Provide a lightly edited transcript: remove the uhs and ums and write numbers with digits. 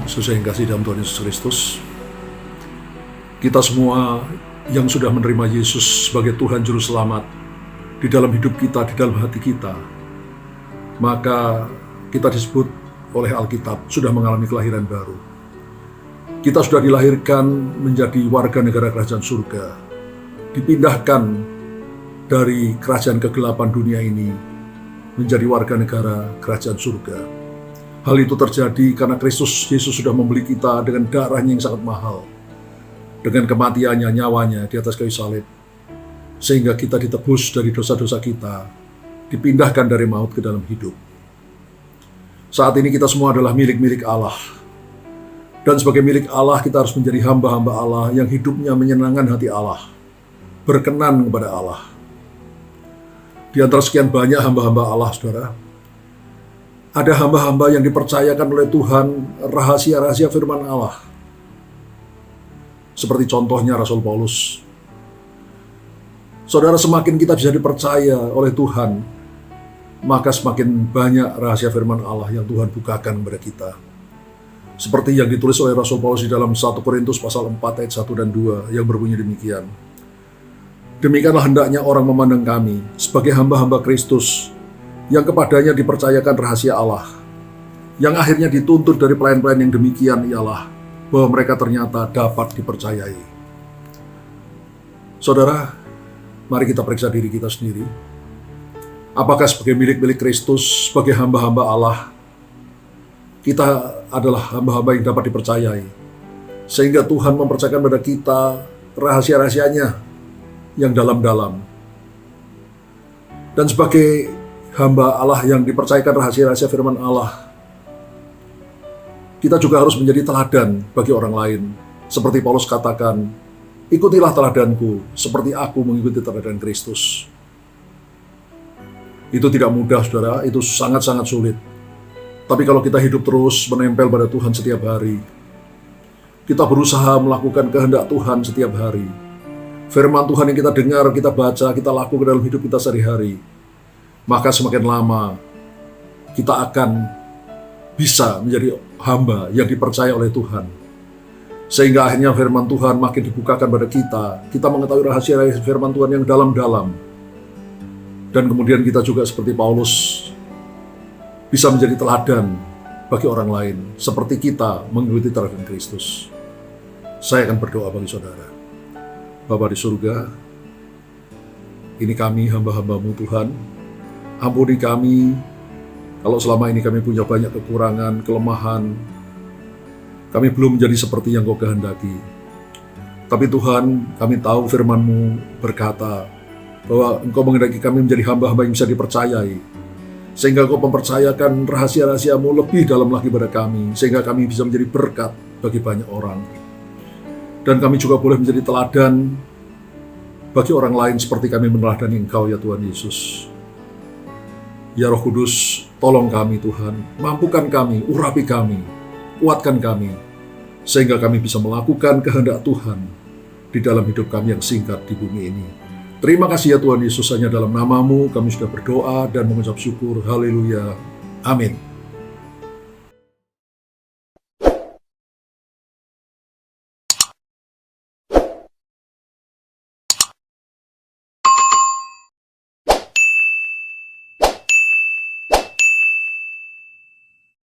Sesuai yang kasih dalam Tuhan Yesus Kristus, kita semua yang sudah menerima Yesus sebagai Tuhan Juru Selamat di dalam hidup kita, di dalam hati kita, maka kita disebut oleh Alkitab sudah mengalami kelahiran baru. Kita sudah dilahirkan menjadi warga negara kerajaan surga, dipindahkan dari kerajaan kegelapan dunia ini menjadi warga negara kerajaan surga. Hal itu terjadi karena Kristus Yesus sudah membeli kita dengan darahnya yang sangat mahal, dengan kematiannya, nyawanya di atas kayu salib, sehingga kita ditebus dari dosa-dosa kita, dipindahkan dari maut ke dalam hidup. Saat ini kita semua adalah milik-milik Allah, dan sebagai milik Allah kita harus menjadi hamba-hamba Allah yang hidupnya menyenangkan hati Allah, berkenan kepada Allah. Di antara sekian banyak hamba-hamba Allah, saudara, ada hamba-hamba yang dipercayakan oleh Tuhan rahasia-rahasia firman Allah. Seperti contohnya Rasul Paulus. Saudara, semakin kita bisa dipercaya oleh Tuhan, maka semakin banyak rahasia firman Allah yang Tuhan bukakan kepada kita. Seperti yang ditulis oleh Rasul Paulus di dalam 1 Korintus pasal 4 ayat 1 dan 2 yang berbunyi demikian. Demikianlah hendaknya orang memandang kami sebagai hamba-hamba Kristus, yang kepadanya dipercayakan rahasia Allah, yang akhirnya dituntut dari pelayan-pelayan yang demikian ialah bahwa mereka ternyata dapat dipercayai. Saudara, mari kita periksa diri kita sendiri. Apakah sebagai milik-milik Kristus, sebagai hamba-hamba Allah, kita adalah hamba-hamba yang dapat dipercayai, sehingga Tuhan mempercayakan pada kita rahasia-rahasianya yang dalam-dalam. Dan sebagai hamba Allah yang dipercayakan rahasia-rahasia firman Allah, kita juga harus menjadi teladan bagi orang lain. Seperti Paulus katakan, ikutilah teladanku seperti aku mengikuti teladan Kristus. Itu tidak mudah, saudara, itu sangat-sangat sulit. Tapi kalau kita hidup terus menempel pada Tuhan setiap hari, kita berusaha melakukan kehendak Tuhan setiap hari, firman Tuhan yang kita dengar, kita baca, kita lakukan dalam hidup kita sehari-hari, maka semakin lama kita akan bisa menjadi hamba yang dipercaya oleh Tuhan. Sehingga akhirnya firman Tuhan makin dibukakan pada kita. Kita mengetahui rahasia-rahasia firman Tuhan yang dalam-dalam. Dan kemudian kita juga seperti Paulus bisa menjadi teladan bagi orang lain, seperti kita mengikuti teladan Kristus. Saya akan berdoa bagi saudara. Bapa di surga, ini kami hamba-hamba-Mu Tuhan. Ampuni kami kalau selama ini kami punya banyak kekurangan, kelemahan. Kami belum menjadi seperti yang Kau kehendaki. Tapi Tuhan, kami tahu firman-Mu berkata bahwa Engkau menghendaki kami menjadi hamba-hamba yang bisa dipercayai, sehingga Kau mempercayakan rahasia-rahasia-Mu lebih dalam lagi pada kami, sehingga kami bisa menjadi berkat bagi banyak orang. Dan kami juga boleh menjadi teladan bagi orang lain seperti kami meneladani Engkau, ya Tuhan Yesus. Ya Roh Kudus, tolong kami Tuhan, mampukan kami, urapi kami, kuatkan kami, sehingga kami bisa melakukan kehendak Tuhan di dalam hidup kami yang singkat di bumi ini. Terima kasih ya Tuhan Yesus, hanya dalam nama-Mu kami sudah berdoa dan mengucap syukur. Haleluya. Amin.